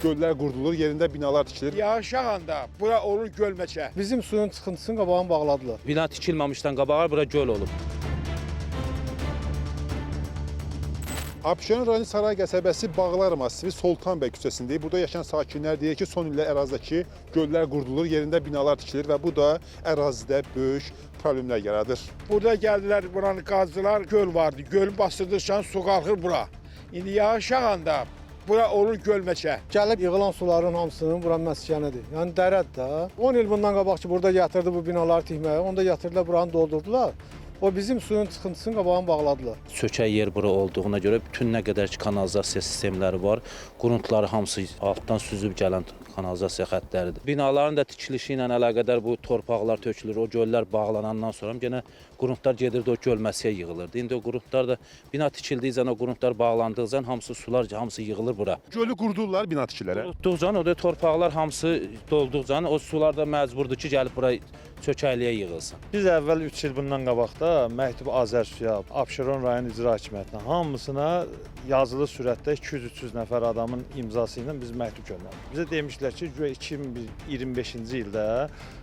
Göllər qurdulur, yerində binalar tikilir. Yağış yağanda bura olur gölməçə. Bizim suyun çıxıntısını qabağını bağladılar. Bina tikilməmişdən qabağa bura göl olub. Abşeron rayonu Saray qəsəbəsi Bağlar Masivi Soltan bəy küçəsindəyik. Burada yaşayan sakinlər deyir ki, son illər ərazidəki göllər qurdulur, yerində binalar tikilir və bu da ərazidə böyük problemlər yaradır. Burada gəldilər, buranı qazdılar, göl vardı. Gölü bastırdıqca su qalxır bura. İndi yağış yağanda bura olur gölməçə. Gəlib yığılan suların hamısının bura məskənidir. Yəni dərədir də. 10 il bundan qabaq ki, burada yatırdı bu binaları tikməyə, onda yatırdılar, buranı doldurdular. O bizim suyun çıxıntısını qabağını bağladılar. Sökək yer bura olduğuna görə bütün nə qədər ki kanalizasiya sistemləri var, quruntları hamısı altdan süzüb gələn kanalizasiya xəttləridir. Binaların da tikilişi ilə əlaqədar bu torpaqlar tökülür, o göllər bağlanandan sonra yenə quruntlar gedirdi, o gölməsiyə yığılırdı. İndi o quruntlar da bina tikildikcə, o quruntlar bağlandıqca hamısı sular hamısı yığılır bura. Gölü qurdururlar bina tikirlərə. Qurutduqca, o da torpaqlar hamısı dolduqca, o sular da məcburdur ki, gəlib bura çökəkliyə yığılsın. Biz əvvəl 3 il bundan qabaqda məktub Azərsuya, Abşeron rayon icra hakimiyyətinə hamısına yazılı sürətdə 200-300 nəfər adamın imzası ilə biz məktub göndərdik. Bizə demişdilər ki, 2025-ci ildə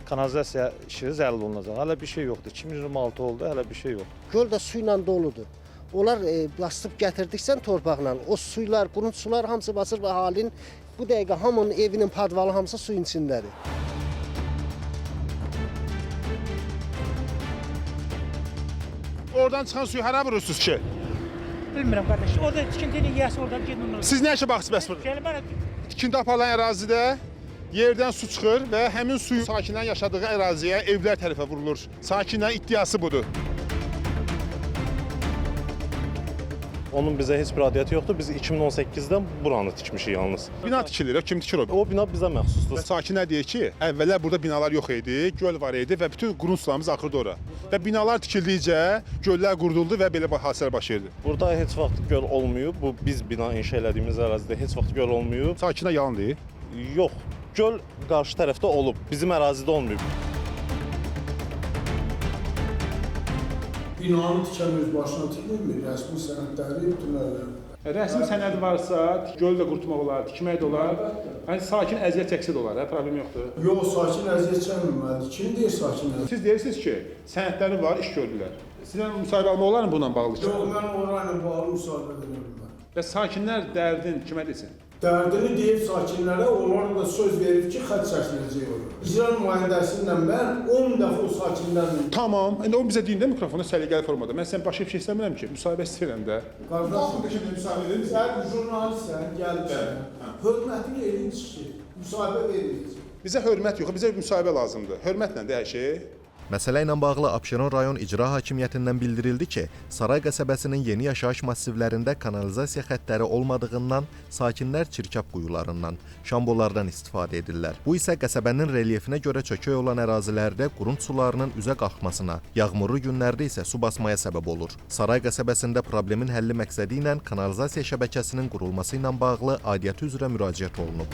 kanalizasiya işi zəll olunacaq. Hələ bir şey yoxdur. 2026 oldu, hələ bir şey yoxdur. Göl də su ilə doludur. Onlar basıb gətirdiksən torpaqla, o suylar, qurunt sular hamısı basır və halin bu dəqiqə hamının evinin padvalı hamısı suyun içindədir. Oradan çıxan suyu hara vurursunuz ki? Bilmirəm qardaş. O da tikintini yiyəsi oradan gedin ondan. Siz nə işə baxsınız bəs burada? Gəlmə. Tikinti aparılan ərazidə yerdən su çıxır və həmin suyu sakinlərin yaşadığı əraziyə, evlər tərəfə vurulur. Sakinlərin iddiası budur. Onun bizə heç bir adiyyəti yoxdur. Biz 2018-dən buranı tikmişik yalnız. Bina tikilir, kim tikir o? O bina bizə məxsusdur. Və sakinlər deyir ki, əvvəllər burada binalar yox idi, göl var idi və bütün qurunt sularımız axırdı ora. Və binalar tikildikcə göllər qurduldu və belə hadisələr baş verdi. Burada heç vaxt göl olmayıb. Bu biz bina inşa elədiyimiz ərazidə heç vaxt göl olmayıb. Sakinlər yalan deyir. Yox, göl qarşı tərəfdə olub. Bizim ərazidə olmayıb. Binanı tikən öz başına tikilmir, rəsmi sənədləri bütünlərlə. Rəsmi sənəd varsa, gölü də qurutmaq olar, tikmək də olar. Yəni sakin əziyyət çəksə də olar, problem yoxdur. Yox, sakin əziyyət çəkməməlidir. Kim deyir sakin əziyyət? Siz deyirsiniz ki, sənədləri var, iş gördülər. Sizə müsahibə almaq olar mı bununla bağlı? Yox, mən orayla bağlı müsahibə vermirəm. Və sakinlər dərdin kimə desin? Dərdini deyib sakinlərə, onlara da söz verib ki, xətt çəkiləcək olur. İcra nümayəndəsi ilə mən 10 dəfə o sakinlərlə... Tamam, indi o bizə deyin də mikrofonu səliqəli formada. Mən sən başqa bir şey istəmirəm ki, müsahibə istəyirəm də. Qardaşım, sən jurnalistsən, gəlirsən. Hörmətini elin çıxır, müsahibə veririk. Bizə hörmət yox, bizə müsahibə lazımdır. Hörmətlə də hər şey. Məsələ ilə bağlı Abşeron rayon icra hakimiyyətindən bildirildi ki, Saray qəsəbəsinin yeni yaşayış massivlərində kanalizasiya xəttləri olmadığından sakinlər çirkab quyularından, şambolardan istifadə edirlər. Bu isə qəsəbənin relyefinə görə çökək olan ərazilərdə qurunt sularının üzə qalxmasına, yağmurlu günlərdə isə su basmaya səbəb olur. Saray qəsəbəsində problemin həlli məqsədi ilə kanalizasiya şəbəkəsinin qurulması ilə bağlı aidiyyəti üzrə müraciət olunub.